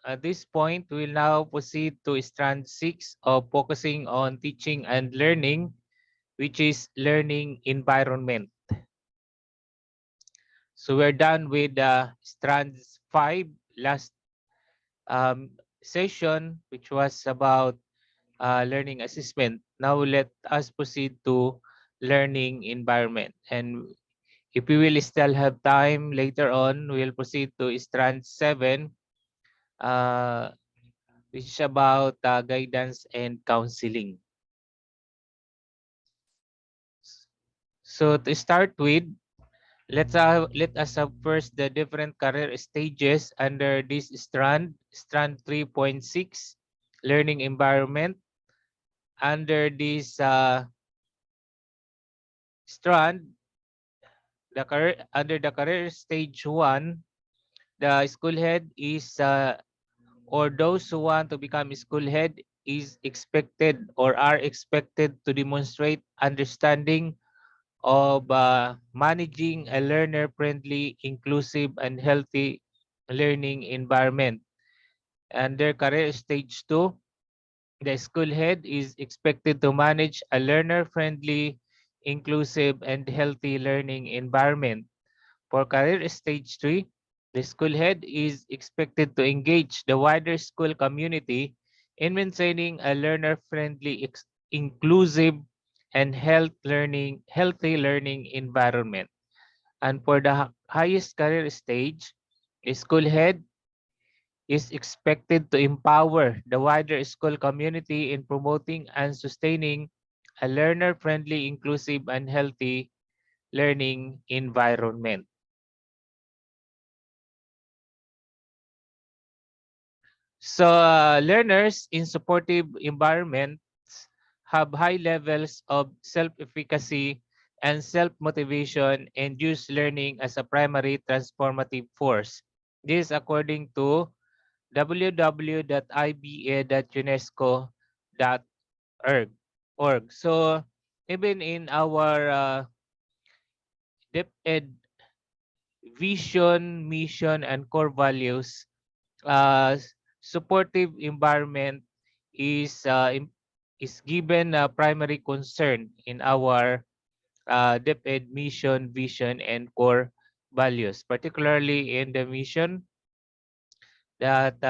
At this point, we'll now proceed to strand 6 of focusing on teaching and learning, which is learning environment. So we're done with strand 5 last um, session, which was about learning assessment. Now let us proceed to learning environment. And if we will still have time later on, we'll proceed to strand 7, uh, which is about guidance and counseling. So to start with, let us have first the different career stages under this strand, strand 3.6, learning environment. Under this strand, under the career stage 1, the school head is or those who want to become school head is expected or are expected to demonstrate understanding of managing a learner-friendly, inclusive, and healthy learning environment. Under career stage 2, the school head is expected to manage a learner-friendly, inclusive, and healthy learning environment. For career stage 3, the school head is expected to engage the wider school community in maintaining a learner-friendly, inclusive, and healthy learning environment. And for the highest career stage, the school head is expected to empower the wider school community in promoting and sustaining a learner-friendly, inclusive, and healthy learning environment. So learners in supportive environments have high levels of self-efficacy and self-motivation and use learning as a primary transformative force. This is according to www.iba.unesco.org. So even in our DepEd vision, mission, and core values, uh, supportive environment is is given primary concern in our DepEd mission, vision, and core values, particularly in the mission that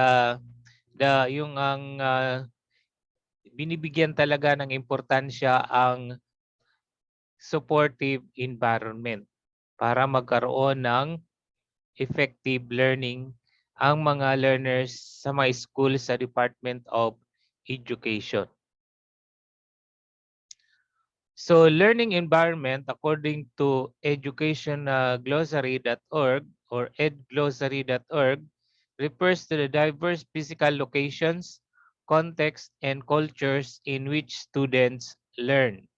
yung ang binibigyan talaga ng importansya ang supportive environment para magkaroon ng effective learning ang mga learners sa mga school sa Department of Education. So learning environment according to educationglossary.org or edglossary.org refers to the diverse physical locations, contexts, and cultures in which students learn.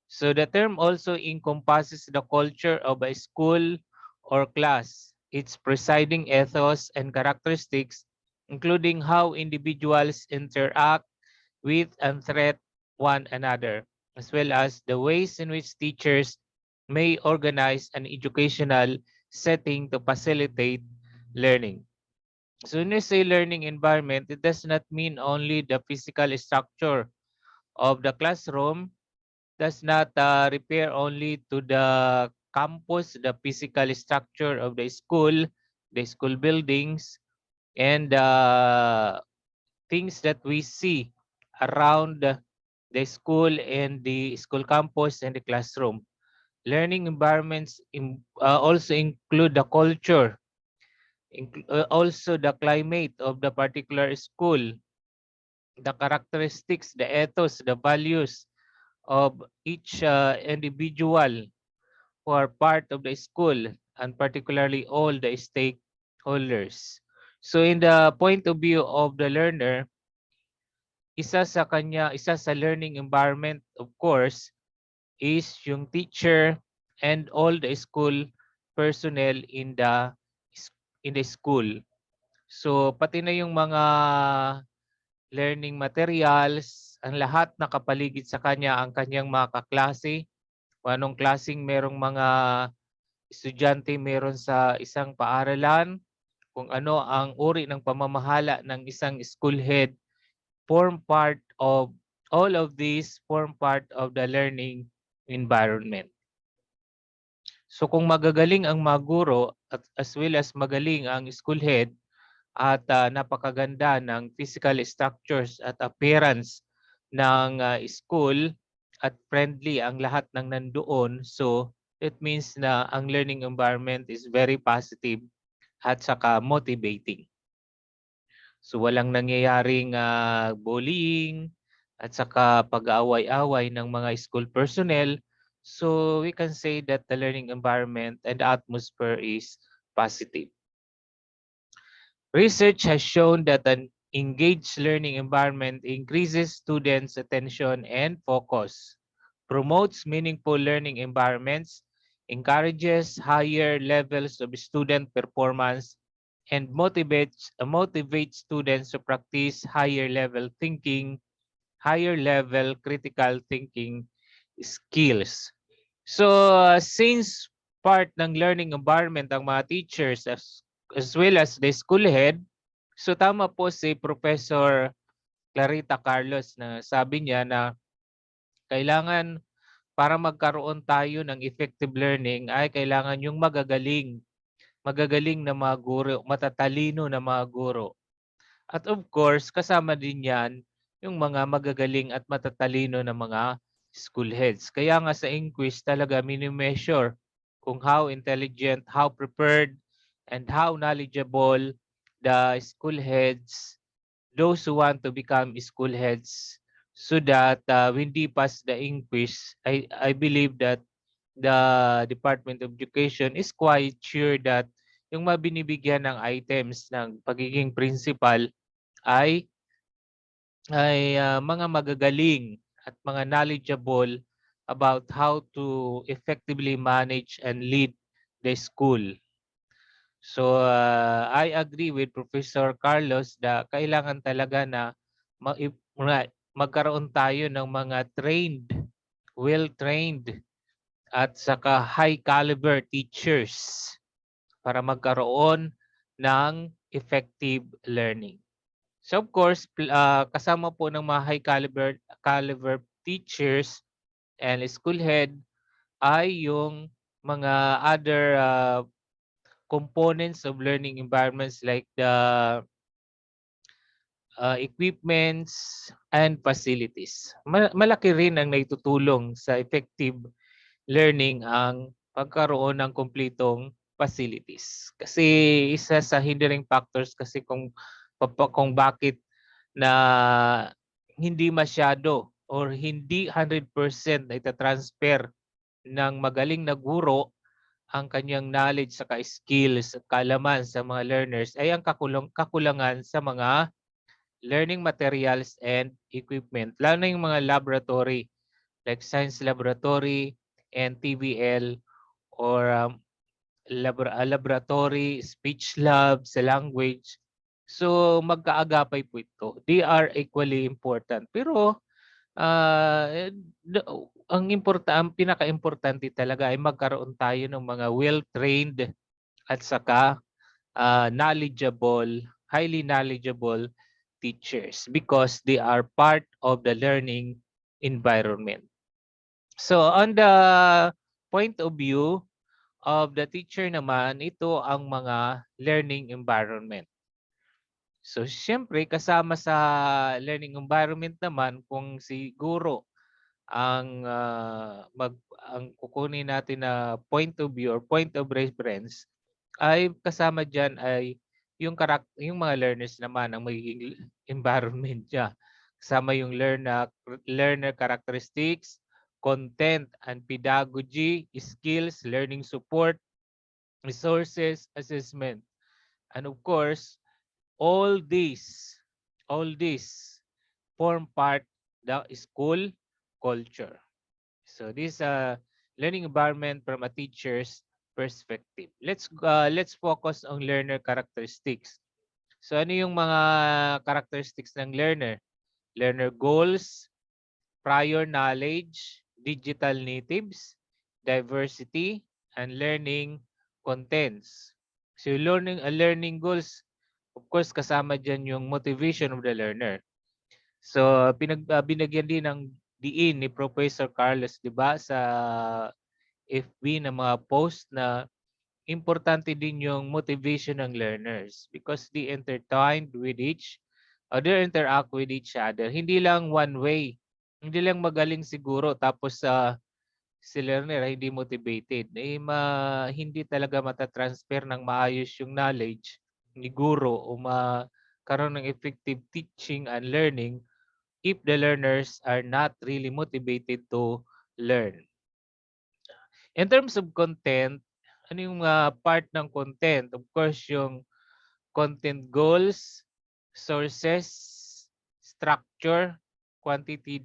So the term also encompasses the culture of a school or class, its presiding ethos and characteristics, including how individuals interact with and threat one another, as well as the ways in which teachers may organize an educational setting to facilitate learning. So when we say learning environment, it does not mean only the physical structure of the classroom, does not refer only to the campus, the physical structure of the school buildings, and things that we see around the school and the school campus and the classroom. Learning environments also include the culture, also the climate of the particular school, the characteristics, the ethos, the values of each individual who are part of the school, and particularly all the stakeholders. So in the point of view of the learner, isa sa learning environment, of course, is yung teacher and all the school personnel in the school. So pati na yung mga learning materials, ang lahat nakapaligid sa kanya ang kanyang mga kaklase, kung anong klaseng merong mga estudyante meron sa isang paaralan, kung ano ang uri ng pamamahala ng isang school head, form part of all of these form part of the learning environment. So kung magagaling ang mga guro at as well as magaling ang school head at napakaganda ng physical structures at appearance ng school at friendly ang lahat ng nandoon, so it means na ang learning environment is very positive at saka motivating. So walang nangyayaring bullying at saka pag-aaway-away ng mga school personnel. So we can say that the learning environment and the atmosphere is positive. Research has shown that an engaged learning environment increases students' attention and focus, promotes meaningful learning environments, encourages higher levels of student performance, and motivates students to practice higher level thinking, higher level critical thinking skills. So since part ng learning environment ang mga teachers as well as the school head, so tama po si Professor Clarita Carlos na sabi niya na kailangan para magkaroon tayo ng effective learning ay kailangan yung magagaling na mga guro, matatalino na mga guro. At of course, kasama din yan yung mga magagaling at matatalino na mga school heads. Kaya nga sa inquiz talaga mini-measure kung how intelligent, how prepared, and how knowledgeable the school heads, those who want to become school heads, so that when they pass the inquiz, I believe that the Department of Education is quite sure that yung mabinibigyan ng items ng pagiging principal ay mga magagaling at mga knowledgeable about how to effectively manage and lead the school. So I agree with Professor Carlos na kailangan talaga na magkaroon tayo ng mga trained, well-trained at saka high caliber teachers para magkaroon ng effective learning. So of course, kasama po ng mga high caliber teachers and school head ay yung mga other components of learning environments like the equipments and facilities. Malaki rin ang naitutulong sa effective learning ang pagkaroon ng kumpletong facilities. Kasi isa sa hindering factors kasi kung bakit na hindi masyado or hindi 100% na ita-transfer ng magaling na guro ang kanyang knowledge sa skills at kaalaman sa mga learners ay ang kakulangan sa mga learning materials and equipment. Lalo na yung mga laboratory like science laboratory and TVL or laboratory, speech lab, sa language. So magkaagapay po ito. They are equally important. Pero ang pinaka-importante talaga ay magkaroon tayo ng mga well-trained at saka highly knowledgeable teachers because they are part of the learning environment. So on the point of view of the teacher naman, ito ang mga learning environment. So siyempre kasama sa learning environment naman kung si guro ang ang kukunin natin na point of view or point of reference ay kasama diyan ay yung mga learners naman ang magiging environment niya. Kasama yung learner characteristics, content and pedagogy, skills, learning support, resources, assessment. And of course, all these form part the school culture. So this learning environment from a teacher's perspective. Let's focus on learner characteristics. So ano yung mga characteristics ng learner? Learner goals, prior knowledge, digital natives, diversity, and learning contents. So learning goals, of course kasama diyan yung motivation of the learner. So binagyan din ng diin ni Professor Carlos, 'di ba, sa FB na mga post na importante din yung motivation ng learners because they intertwined with they interact with each other. Hindi lang one way. Hindi lang magaling siguro tapos si learner ay hindi motivated. Hindi talaga matatransfer ng maayos yung knowledge ni guro o karon ng effective teaching and learning if the learners are not really motivated to learn. In terms of content, ano yung part ng content? Of course, yung content goals, sources, structure, quantity,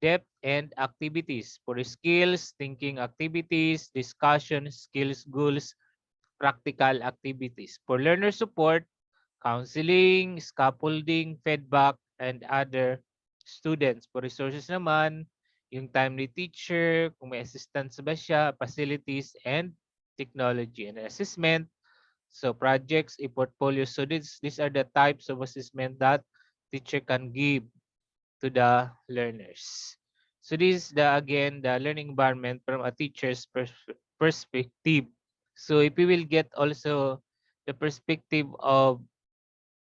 depth, and activities. For skills, thinking activities, discussion, skills goals, practical activities. For learner support, counseling, scaffolding, feedback, and other students. For resources naman, yung timely teacher, kung may assistance ba siya, facilities, and technology. And assessment, so projects, e-portfolio. So these are the types of assessment that teacher can give to the learners. So this is again the learning environment from a teacher's perspective. So if we will get also the perspective of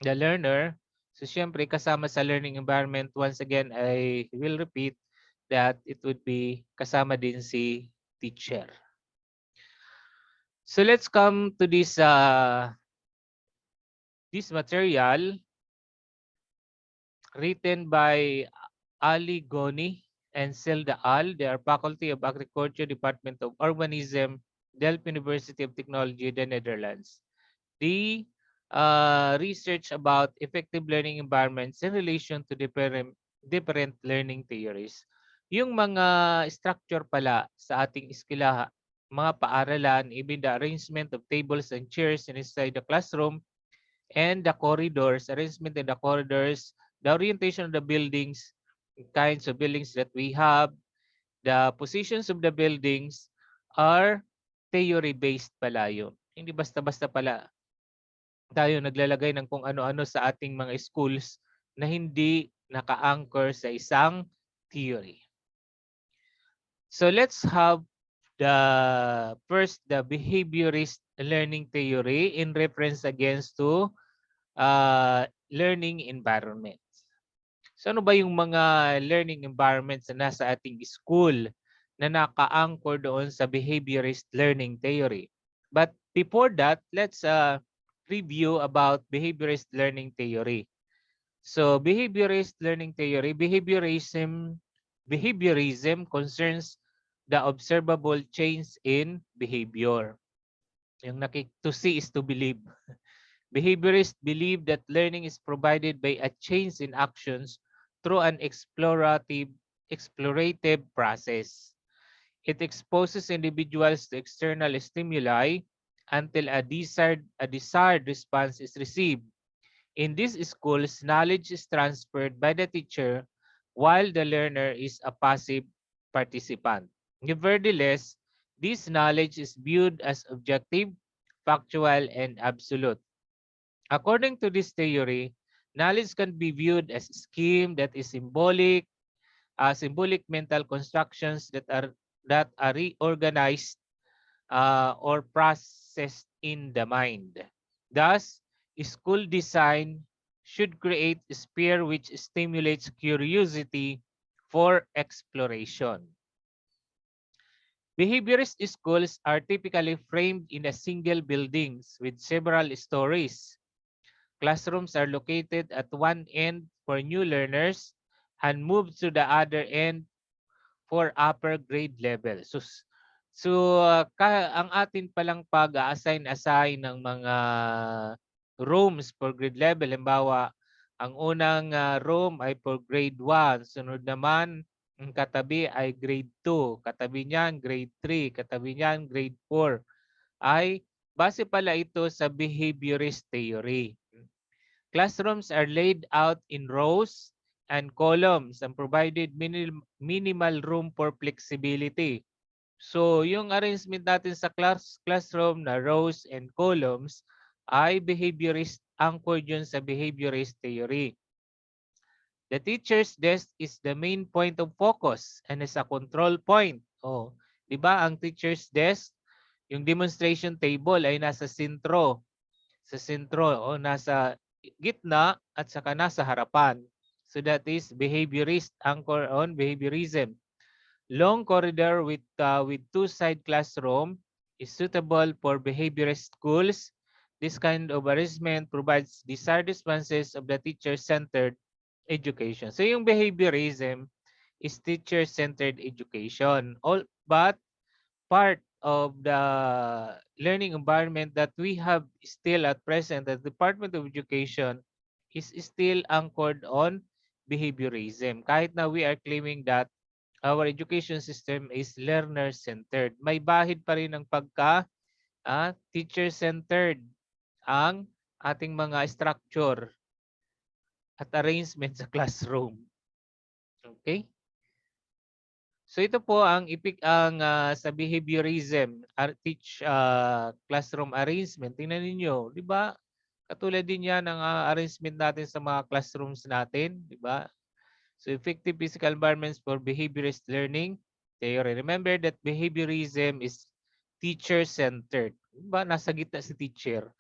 the learner, so syempre kasama sa learning environment, once again, I will repeat that it would be kasama din si teacher. So let's come to this material written by Ali Goni and Selda Al. They are Faculty of Agriculture, Department of Urbanism, Delft University of Technology, the Netherlands. The research about effective learning environments in relation to different learning theories. Yung mga structure pala sa ating eskwelahan, mga paaralan, even the arrangement of tables and chairs inside the classroom and the corridors, arrangement in the corridors, the orientation of the buildings, kinds of buildings that we have, the positions of the buildings are theory-based pala yun. Hindi basta-basta pala tayo naglalagay ng kung ano-ano sa ating mga schools na hindi naka-anchor sa isang theory. So let's have the behaviorist learning theory in reference against to learning environments. So ano ba yung mga learning environments na nasa ating school na naka-anchor doon sa behaviorist learning theory? But before that, let's review about behaviorist learning theory. So behaviorist learning theory, behaviorism concerns the observable change in behavior. Yung to see is to believe. Behaviorists believe that learning is provided by a change in actions through an explorative process. It exposes individuals to external stimuli until a desired response is received. In these schools, knowledge is transferred by the teacher while the learner is a passive participant. Nevertheless, this knowledge is viewed as objective, factual, and absolute. According to this theory, knowledge can be viewed as a scheme that is symbolic mental constructions that are reorganized or processed in the mind. Thus, school design should create a sphere which stimulates curiosity for exploration. Behaviorist schools are typically framed in a single buildings with several stories. Classrooms are located at one end for new learners and moved to the other end for upper grade level. Ang atin palang pag-assign ng mga rooms for grade level, halimbawa, ang unang room ay for grade 1, sunod naman ang katabi ay grade 2, katabi niyan grade 3, katabi niyan grade 4, ay base pala ito sa behaviorist theory. Classrooms are laid out in rows and columns and provided minimal room for flexibility. So, yung arrangement natin sa classroom na rows and columns ay behaviorist, anchored yun sa behaviorist theory. The teacher's desk is the main point of focus and is a control point. Oh, 'di ba ang teacher's desk, yung demonstration table ay nasa sentro o nasa gitna at saka nasa harapan. So that is behaviorist, anchor on behaviorism. Long corridor with two-side classroom is suitable for behaviorist schools. This kind of arrangement provides desired responses of the teacher-centered education. So yung behaviorism is teacher-centered education. But part of the learning environment that we have still at present, the Department of Education is still anchored on behaviorism. Kahit na we are claiming that our education system is learner-centered. May bahid pa rin ng teacher-centered ang ating mga structure at arrangement sa classroom. Okay? So ito po ang sa behaviorism, classroom arrangement. Tingnan niyo, 'di ba? Katulad din 'yan ng arrangement natin sa mga classrooms natin, 'di ba? So effective physical environments for behaviorist learning theory. Remember that behaviorism is teacher-centered. Diba? Nasa gitna si teacher.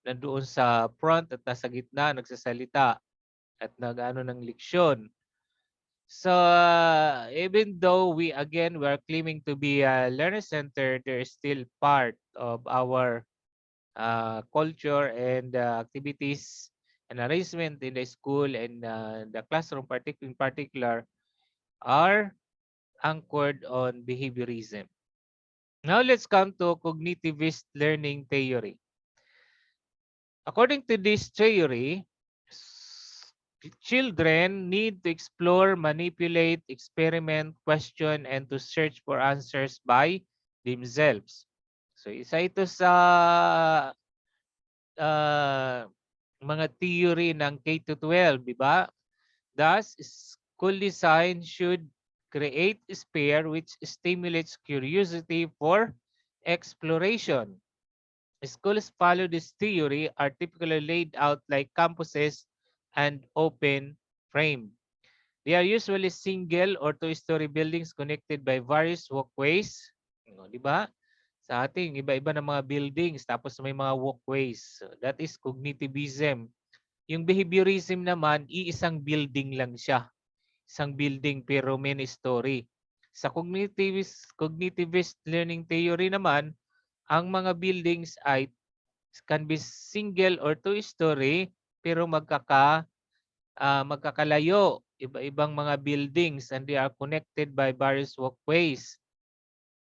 Nandoon sa front at nasa gitna, nagsasalita at nag-ano ng leksyon. So even though we're claiming to be learner-centered, there is still part of our culture and activities and arrangement in the school and the classroom in particular are anchored on behaviorism. Now let's come to cognitivist learning theory. According to this theory, children need to explore, manipulate, experiment, question, and to search for answers by themselves. So isa ito sa mga theory ng K-12, di ba? Thus, school design should create a sphere which stimulates curiosity for exploration. Schools follow this theory are typically laid out like campuses and open frame. They are usually single or two-story buildings connected by various walkways. Di ba? Sa ating iba-iba ng mga buildings tapos may mga walkways. So that is cognitivism. Yung behaviorism naman, iisang building lang siya. Isang building pero many story. Sa cognitivist learning theory naman, ang mga buildings ay can be single or two-story pero magkakalayo, iba-ibang mga buildings and they are connected by various walkways.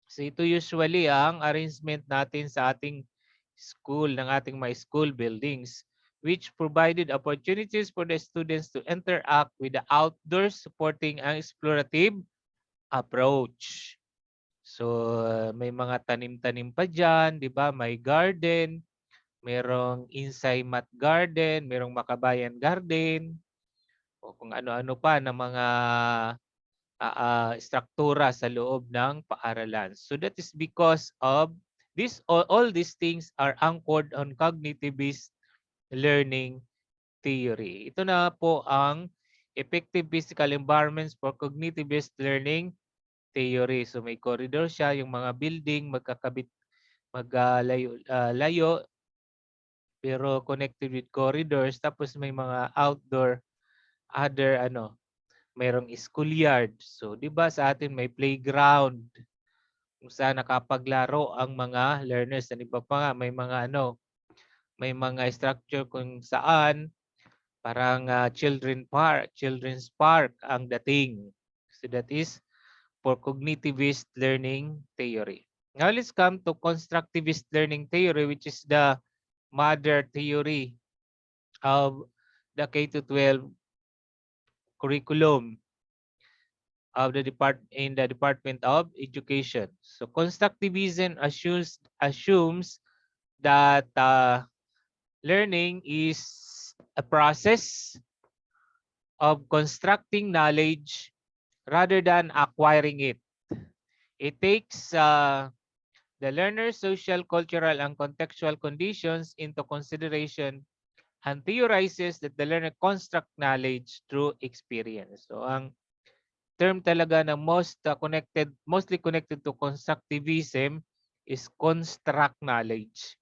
So ito usually ang arrangement natin sa ating school, ng ating mga school buildings, which provided opportunities for the students to interact with the outdoors supporting ang explorative approach. So may mga tanim-tanim pa dyan, di ba? May garden, merong inside mat garden, merong makabayan garden, o kung ano-ano pa ng mga struktura sa loob ng paaralan. So that is because of all these things are anchored on cognitivist learning theory. Ito na po ang effective physical environments for cognitivist learning theory. So may corridor siya, yung mga building layo pero connected with corridors, tapos may mga outdoor mayroong schoolyard. So 'di ba sa atin may playground kung saan nakapaglaro ang mga learners. At iba pa nga may mga structure kung saan parang children's park ang dating. So that is for cognitivist learning theory. Now let's come to constructivist learning theory, which is the mother theory of the K-12 curriculum of the Department of Education. So constructivism assumes that learning is a process of constructing knowledge rather than acquiring it. It takes the learner's social, cultural, and contextual conditions into consideration and theorizes that the learner construct knowledge through experience. So ang term talaga na mostly connected to constructivism is construct knowledge.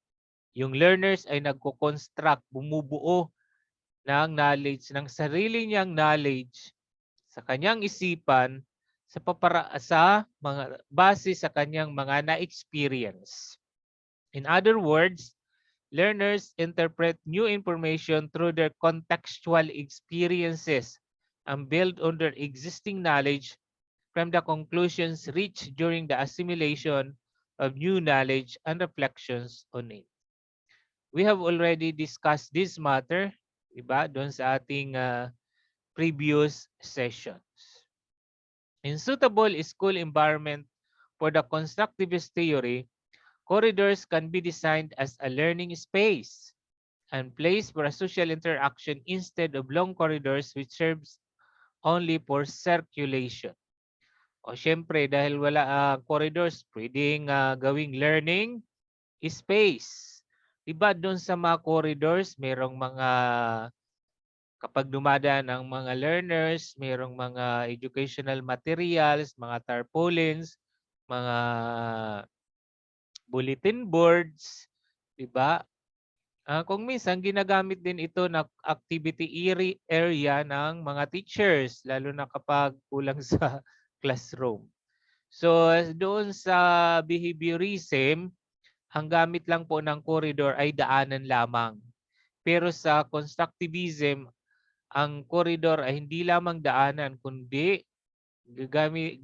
Yung learners ay nagko-construct, bumubuo ng knowledge, ng sarili niyang knowledge sa kanyang isipan sa mga base sa kanyang mga na-experience. In other words, learners interpret new information through their contextual experiences and build on their existing knowledge from the conclusions reached during the assimilation of new knowledge and reflections on it. We have already discussed this matter, diba, doon sa ating previous sessions. In suitable school environment for the constructivist theory, corridors can be designed as a learning space and place for a social interaction instead of long corridors which serves only for circulation. O syempre, dahil wala corridors, pwedeng gawing learning space. Diba doon sa mga corridors, merong mga kapag dumadaan ang mga learners, mayroong mga educational materials, mga tarpaulins, mga bulletin boards, 'di ba? Kung minsan ginagamit din ito na activity area ng mga teachers lalo na kapag kulang sa classroom. So doon sa behaviorism, ang gamit lang po ng corridor ay daanan lamang. Pero sa constructivism, ang corridor ay hindi lamang daanan kundi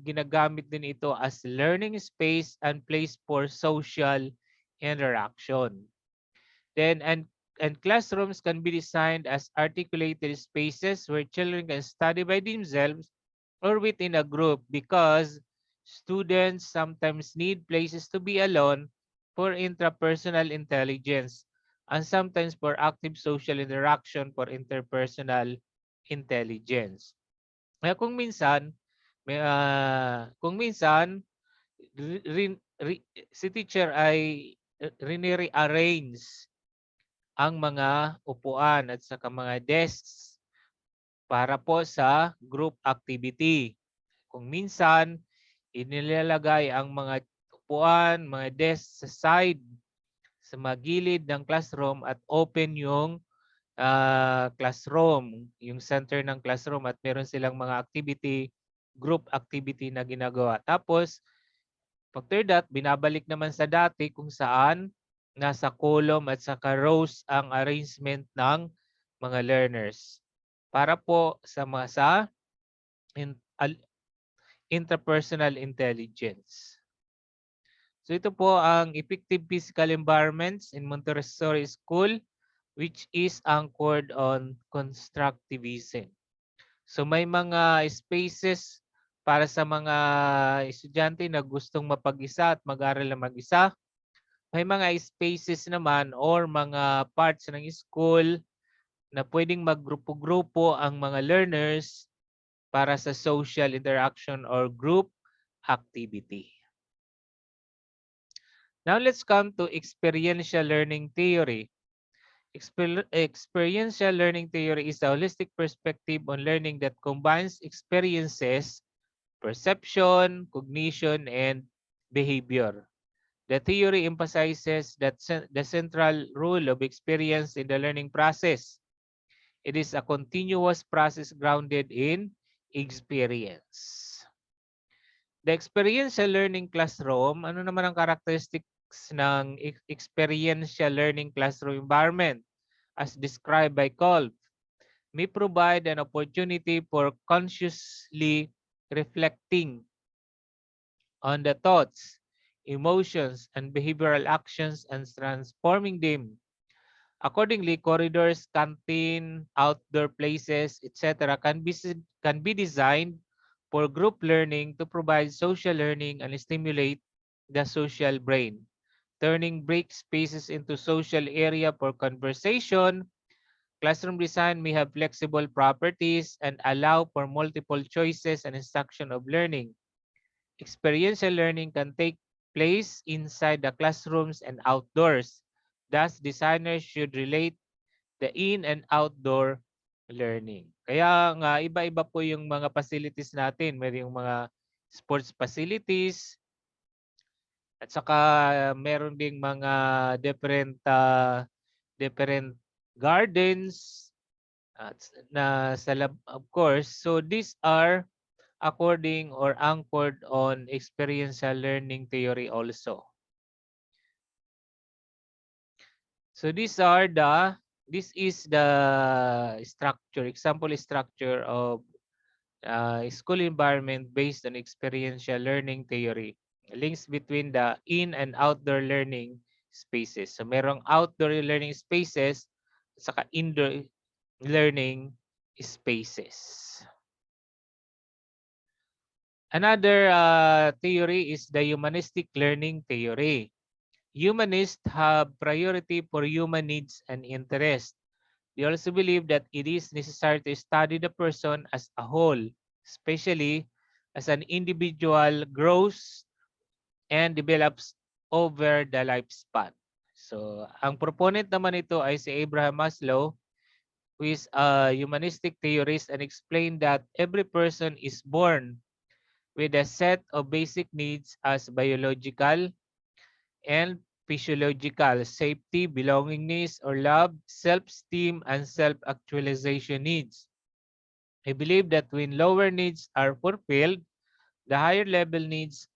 ginagamit din ito as learning space and place for social interaction. Then and classrooms can be designed as articulated spaces where children can study by themselves or within a group because students sometimes need places to be alone for intrapersonal intelligence and sometimes for active social interaction for interpersonal intelligence. Kaya kung minsan si teacher ay rini-rearrange ang mga upuan at saka mga desks para po sa group activity. Kung minsan, inilalagay ang mga upuan, mga desk sa side, sa mga gilid ng classroom at open yung classroom, yung center ng classroom at meron silang mga activity, group activity na ginagawa. Tapos, after that, binabalik naman sa dati kung saan nasa column at saka rows ang arrangement ng mga learners para po sa interpersonal intelligence. So ito po ang effective physical environments in Montessori School which is anchored on constructivism. So may mga spaces para sa mga estudyante na gustong mapag-isa at mag-aral na mag-isa. May mga spaces naman or mga parts ng school na pwedeng maggrupo-grupo ang mga learners para sa social interaction or group activity. Now let's come to experiential learning theory. Experiential learning theory is a holistic perspective on learning that combines experiences, perception, cognition, and behavior. The theory emphasizes that the central role of experience in the learning process. It is a continuous process grounded in experience. The experiential learning classroom, ano naman ang characteristics ng experiential learning classroom environment as described by Kolb? May provide an opportunity for consciously reflecting on the thoughts, emotions, and behavioral actions and transforming them. Accordingly, corridors, canteen, outdoor places, etc. can be designed for group learning to provide social learning and stimulate the social brain. Turning break spaces into social area for conversation, classroom design may have flexible properties and allow for multiple choices and instruction of learning. Experiential learning can take place inside the classrooms and outdoors. Thus, designers should relate the in and outdoor learning. Kaya nga iba-iba po yung mga facilities natin. Meron yung mga sports facilities at saka meron ding mga different gardens at na sa lab of course. So these are according or anchored on experiential learning theory also. So this is the structure, example structure of school environment based on experiential learning theory. Links between the in and outdoor learning spaces. So merong outdoor learning spaces at saka indoor learning spaces. Another theory is the humanistic learning theory. Humanists have priority for human needs and interests. They also believe that it is necessary to study the person as a whole, especially as an individual grows and develops over the lifespan. So, ang proponent naman ito ay si Abraham Maslow, who is a humanistic theorist and explained that every person is born with a set of basic needs as biological and physiological safety, belongingness or love, self-esteem, and self-actualization needs. I believe that when lower needs are fulfilled, the higher level needs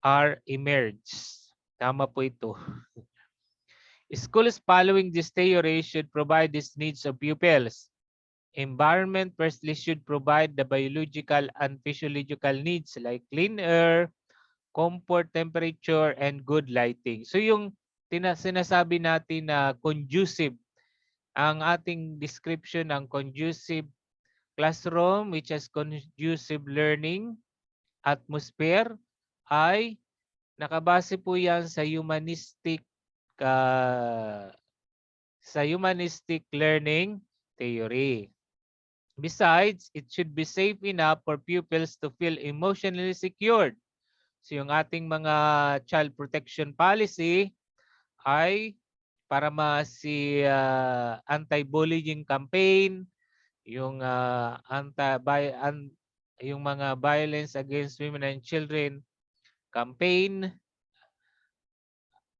are emerged. Tama po ito. Schools following this theory should provide these needs of pupils. Environment firstly should provide the biological and physiological needs like clean air, comfort, temperature, and good lighting. So yung sinasabi natin na conducive, ang ating description ng conducive classroom which has conducive learning atmosphere ay nakabase po yan uh, sa humanistic learning theory. Besides, it should be safe enough for pupils to feel emotionally secured. So yung ating mga child protection policy ay para anti-bullying campaign, yung yung mga violence against women and children campaign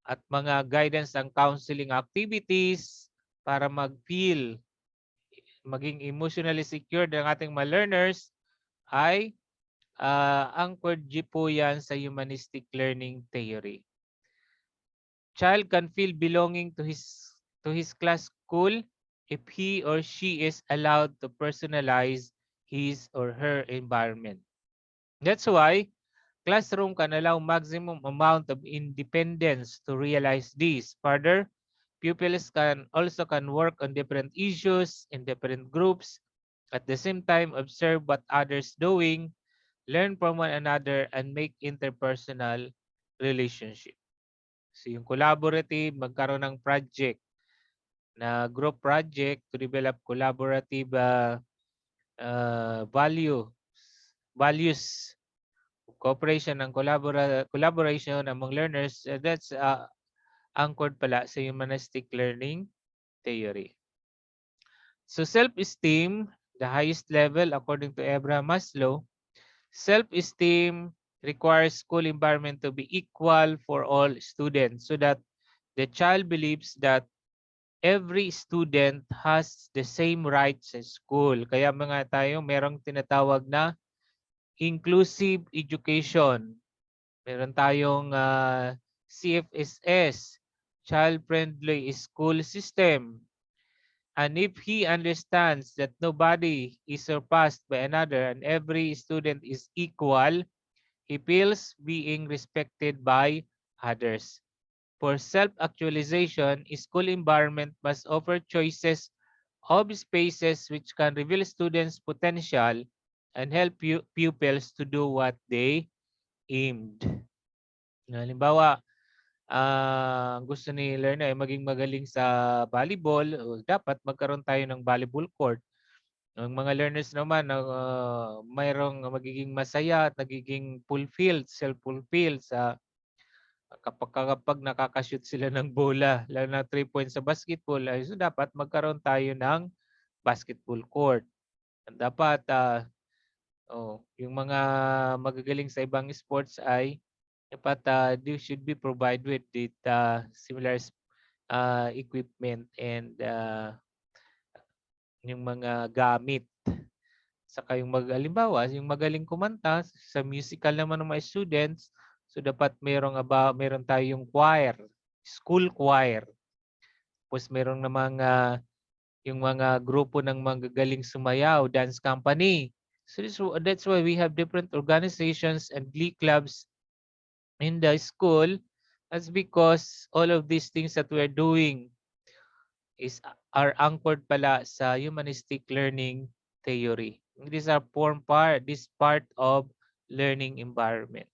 at mga guidance and counseling activities para maging emotionally secured ang ating mga learners ay anchored po yan sa humanistic learning theory. Child can feel belonging to his class school if he or she is allowed to personalize his or her environment. That's why classroom can allow maximum amount of independence to realize this. Further, pupils can work on different issues in different groups, at the same time observe what others doing, learn from one another, and make interpersonal relationship. So yung collaborative, magkaroon ng project na group project to develop collaborative values, cooperation and collaboration among learners, that's anchored pala sa humanistic learning theory. So self-esteem, the highest level according to Abraham Maslow, self-esteem requires school environment to be equal for all students so that the child believes that every student has the same rights sa school. Kaya mga tayo merong tinatawag na inclusive education. Meron tayong CFSS, Child Friendly School System. And if he understands that nobody is surpassed by another and every student is equal, he feels being respected by others. For self-actualization, school environment must offer choices of spaces which can reveal students' potential and help pupils to do what they aimed. Halimbawa, gusto ni learner ay maging magaling sa volleyball, dapat magkaroon tayo ng volleyball court. Ang mga learners naman na mayroong magiging masaya at nagiging fulfilled, self-fulfilled sa kapag nakaka-shoot sila ng bola, lalo na 3 points sa basketball, ay so dapat magkaroon tayo ng basketball court. Dapat yung mga magagaling sa ibang sports ay dapat they should be provided with similar equipment and yung mga gamit. Saka yung halimbawa, yung magaling kumanta sa musical naman ng mga students, so dapat meron tayong choir, school choir. Tapos meron namang yung mga grupo ng magagaling sumayaw, dance company. So that's why we have different organizations and glee clubs in the school. That's because all of these things that we're doing are anchored pala sa humanistic learning theory. These are this part of learning environment.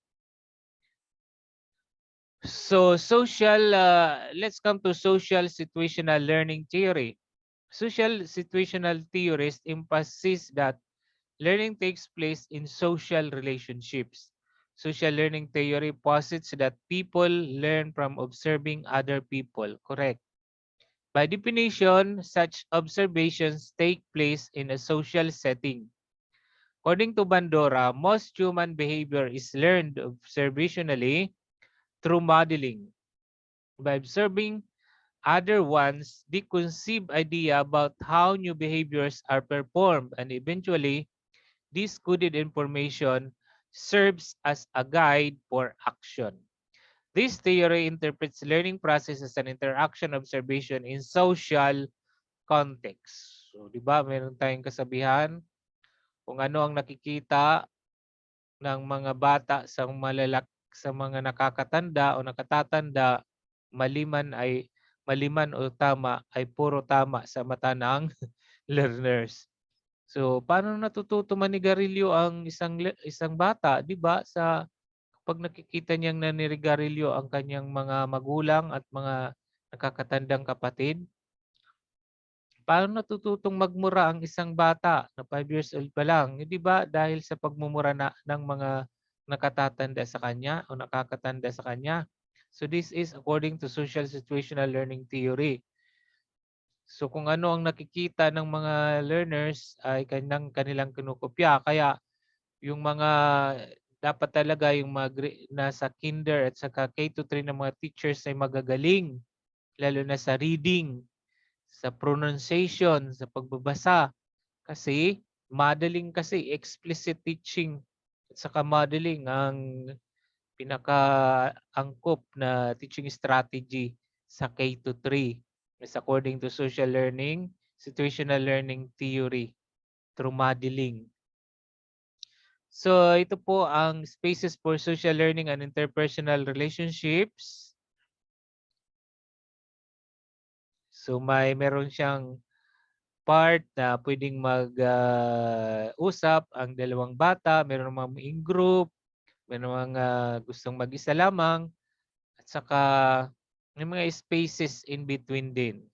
So let's come to social situational learning theory. Social situational theorists emphasize that learning takes place in social relationships. Social learning theory posits that people learn from observing other people. Correct. By definition, such observations take place in a social setting. According to Bandora, most human behavior is learned observationally through modeling. By observing other ones, they conceive idea about how new behaviors are performed, and eventually, this coded information serves as a guide for action. This theory interprets learning process as an interaction observation in social context. So, di ba, meron tayong kasabihan kung ano ang nakikita ng mga bata sa mga nakakatanda o nakatatanda, maliman o tama ay puro tama sa mata ng learners. So, paano natututo manigarilyo ang isang bata, 'di ba? Sa pag nakikita niyang naninigarilyo ang kanyang mga magulang at mga nakakatandang kapatid. Paano natututong magmura ang isang bata na 5 years old pa lang? Hindi ba dahil sa pagmumura ng mga nakatatanda sa kanya o nakakatanda sa kanya? So this is according to social situational learning theory. So kung ano ang nakikita ng mga learners ay kanilang kinukopya. Kaya yung mga dapat talaga yung nasa kinder at saka K to 3 ng mga teachers ay magagaling, lalo na sa reading, sa pronunciation, sa pagbabasa. Kasi modeling kasi, explicit teaching at saka modeling ang pinaka-angkop na teaching strategy sa K to 3 is according to social learning, situational learning theory through modeling. So ito po ang spaces for social learning and interpersonal relationships. So meron siyang part na pwedeng mag-usap ang dalawang bata, meron namang in group, meron mga gustong mag-isa lamang, at saka may mga spaces in between din.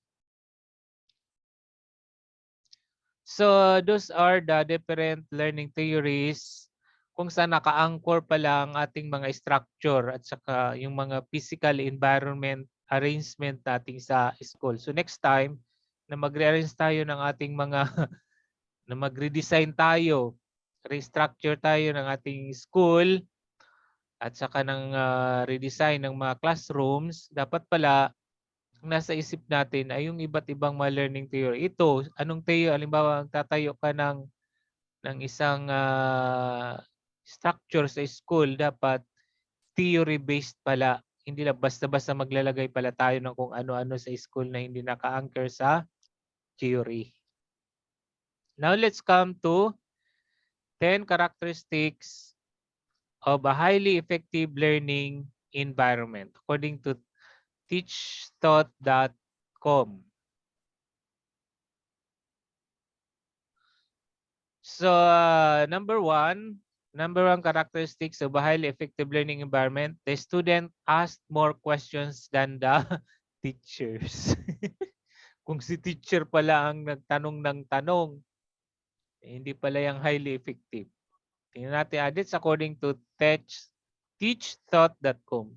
So those are the different learning theories kung saan naka-anchor pala ang ating mga structure at saka yung mga physical environment arrangement natin sa school. So next time na magre-arrange tayo ng ating mga na magre-design tayo, restructure tayo ng ating school at saka ng redesign ng mga classrooms, dapat pala nasa isip natin ay yung iba't ibang mga learning theory. Ito, anong theory? Halimbawa, tatayo ka ng isang structure sa school, dapat theory-based pala. Hindi lang basta-basta maglalagay pala tayo ng kung ano-ano sa school na hindi naka-anchor sa theory. Now, let's come to 10 characteristics of a highly effective learning environment according to teachthought.com. So, number one characteristics of a highly effective learning environment, the student asked more questions than the teachers. Kung si teacher pala ang nagtanong ng tanong, Hindi pala yung highly effective. Tingnan natin, it's according to teachthought.com.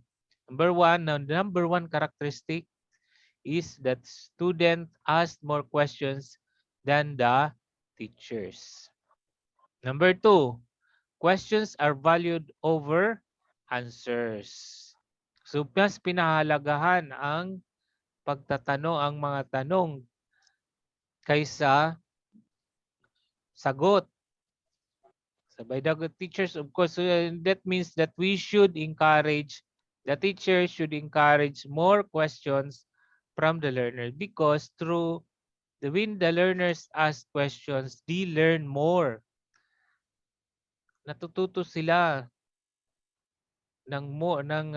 Number one characteristic is that student asked more questions than the teachers. Number two, questions are valued over answers. So, mas pinahalagahan ang pagtatanong, ang mga tanong kaysa sagot. So by the teachers, of course, that means that the teacher should encourage more questions from the learner because when the learners ask questions, they learn more. Natututo sila ng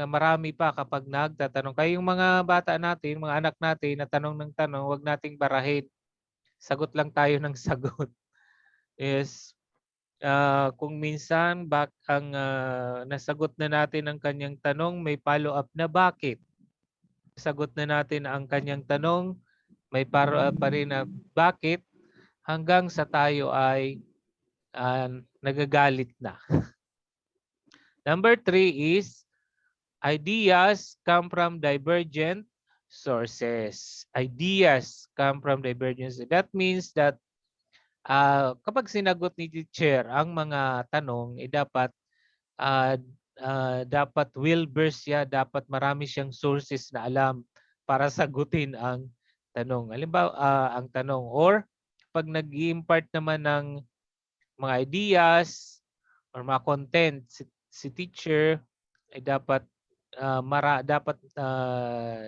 marami pa kapag nagtatanong. Kaya yung mga bata natin, mga anak natin na tanong ng tanong, wag nating barahin. Sagot lang tayo ng sagot. Yes. Kung minsan nasagot na natin ang kanyang tanong, may follow-up na bakit? Sagot na natin ang kanyang tanong, may follow-up pa rin na bakit hanggang sa tayo ay nagagalit na. Number 3 is ideas come from divergent sources. Ideas come from divergent sources. That means that kapag sinagot ni teacher ang mga tanong, uh, dapat well-versed siya, dapat marami siyang sources na alam para sagutin ang tanong. Halimbawa, ang tanong or pag nag-i-impart naman ng mga ideas or mga content si teacher ay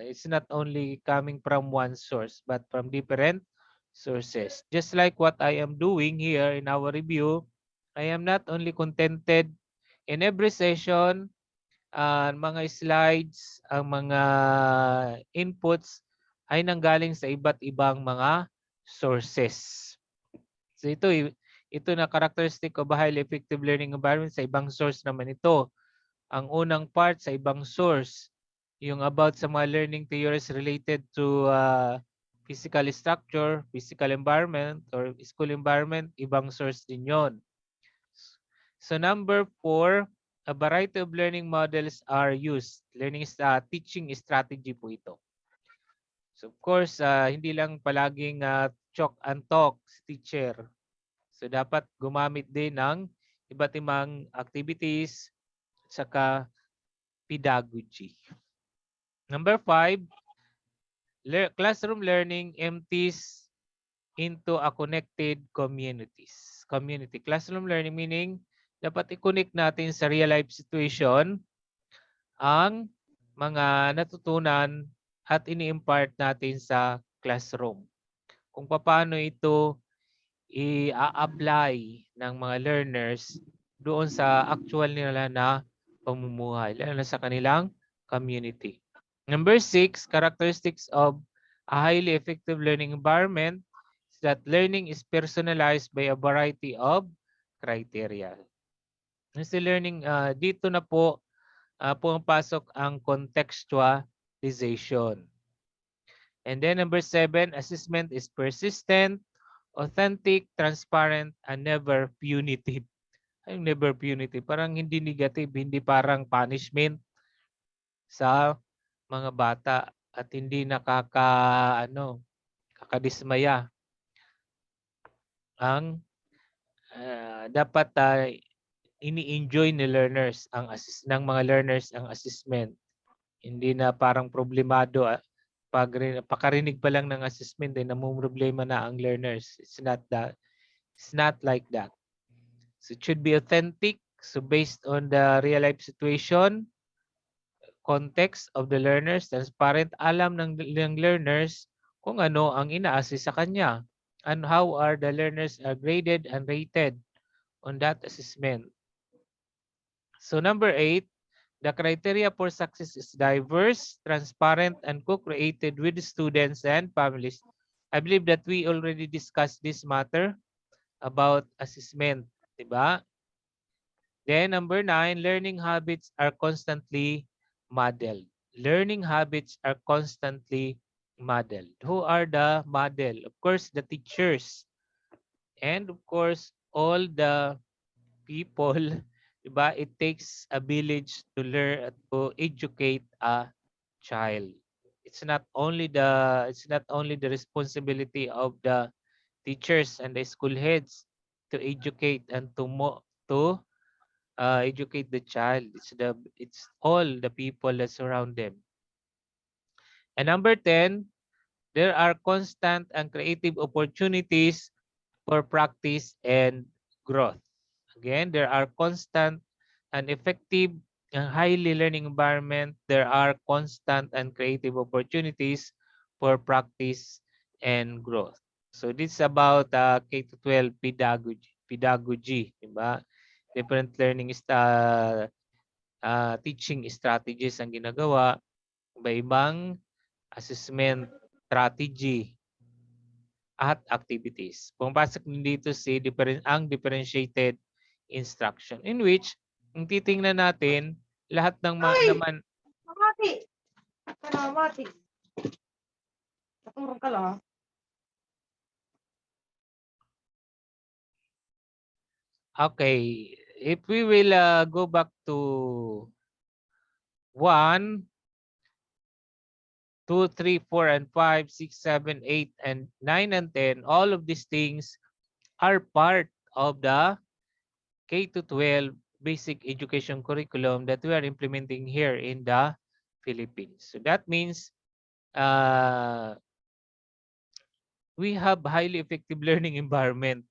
it's not only coming from one source but from different sources. Just like what I am doing here in our review, I am not only contented in every session, mga slides, ang mga inputs ay nanggaling sa iba't ibang mga sources. So ito na characteristic of a highly effective learning environment. Sa ibang source naman ito. Ang unang part sa ibang source, yung about sa mga learning theories related to physical structure, physical environment, or school environment, ibang source din yon. So number 4, a variety of learning models are used. Teaching strategy po ito. So of course, hindi lang palaging chalk and talk si teacher. So dapat gumamit din ng iba't ibang activities at saka pedagogy. Number 5, classroom learning empties into a connected community. Classroom learning meaning dapat i-connect natin sa real life situation ang mga natutunan at ini-impart natin sa classroom. Kung paano ito i-apply ng mga learners doon sa actual nila na pamumuhay, lalo na sa kanilang community. Number 6, characteristics of a highly effective learning environment is that learning is personalized by a variety of criteria. Sa learning, dito na po pumapasok ang contextualization. And then number 7, assessment is persistent, authentic, transparent, and never punitive. Ay, never punitive. Parang hindi negative, hindi parang punishment sa mga bata at hindi kakadismaya. Ang dapat ini-enjoy ng mga learners ang assessment. Hindi na parang problemado pakarinig pa lang ng assessment ay namumroblema na ang learners. It's not like that. So it should be authentic. So based on the real life situation, context of the learners, transparent, alam ng learners kung ano ang ina-assess sa kanya and how are the learners are graded and rated on that assessment. So number 8, the criteria for success is diverse, transparent, and co-created with students and families. I believe that we already discussed this matter about assessment, diba? Then number 9, learning habits are constantly modeled. Learning habits are constantly modeled. Who are the model? Of course, the teachers. And of course, all the people, diba, it takes a village to learn to educate a child. It's not only the responsibility of the teachers and the school heads to educate and to educate the child. It's all the people that surround them. And number 10, there are constant and creative opportunities for practice and growth. Again, there are constant and effective and highly learning environment. There are constant and creative opportunities for practice and growth. So this is about K to 12 pedagogy, diba? Different learning teaching strategies ang ginagawa, iba-ibang assessment strategy at activities. Pumapasok din dito ang differentiated instruction in which ang titingnan natin lahat ng naman Mati. Mati. Naturong ka lang. okay, if we will go back to 1, 2, 3, 4, and 5, 6, 7, 8, and 9, and 10, all of these things are part of the K to 12 basic education curriculum that we are implementing here in the Philippines. So that means we have highly effective learning environment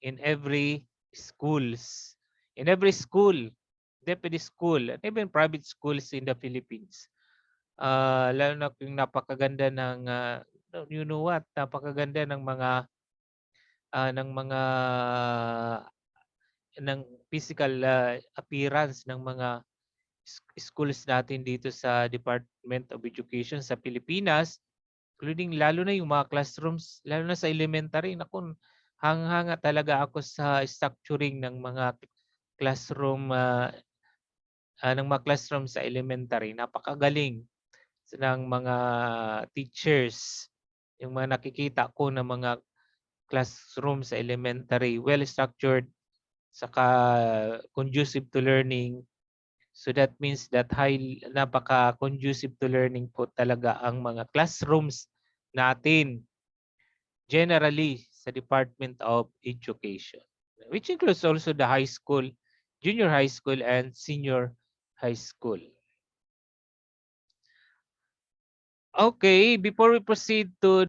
in every schools, in every school, deputy school, and even private schools in the Philippines. Lalo na yung napakaganda ng you know what, napakaganda ng mga ng physical appearance ng mga schools natin dito sa Department of Education sa Pilipinas, including lalo na yung mga classrooms, lalo na sa elementary. Naku, hanga talaga ako sa structuring ng mga classroom sa elementary. Napakagaling ng mga teachers. Yung mga nakikita ko na mga classroom sa elementary, well structured, saka conducive to learning. So that means that napaka conducive to learning po talaga ang mga classrooms natin generally sa Department of Education, which includes also the high school, junior high school, and senior high school. Okay, before we proceed to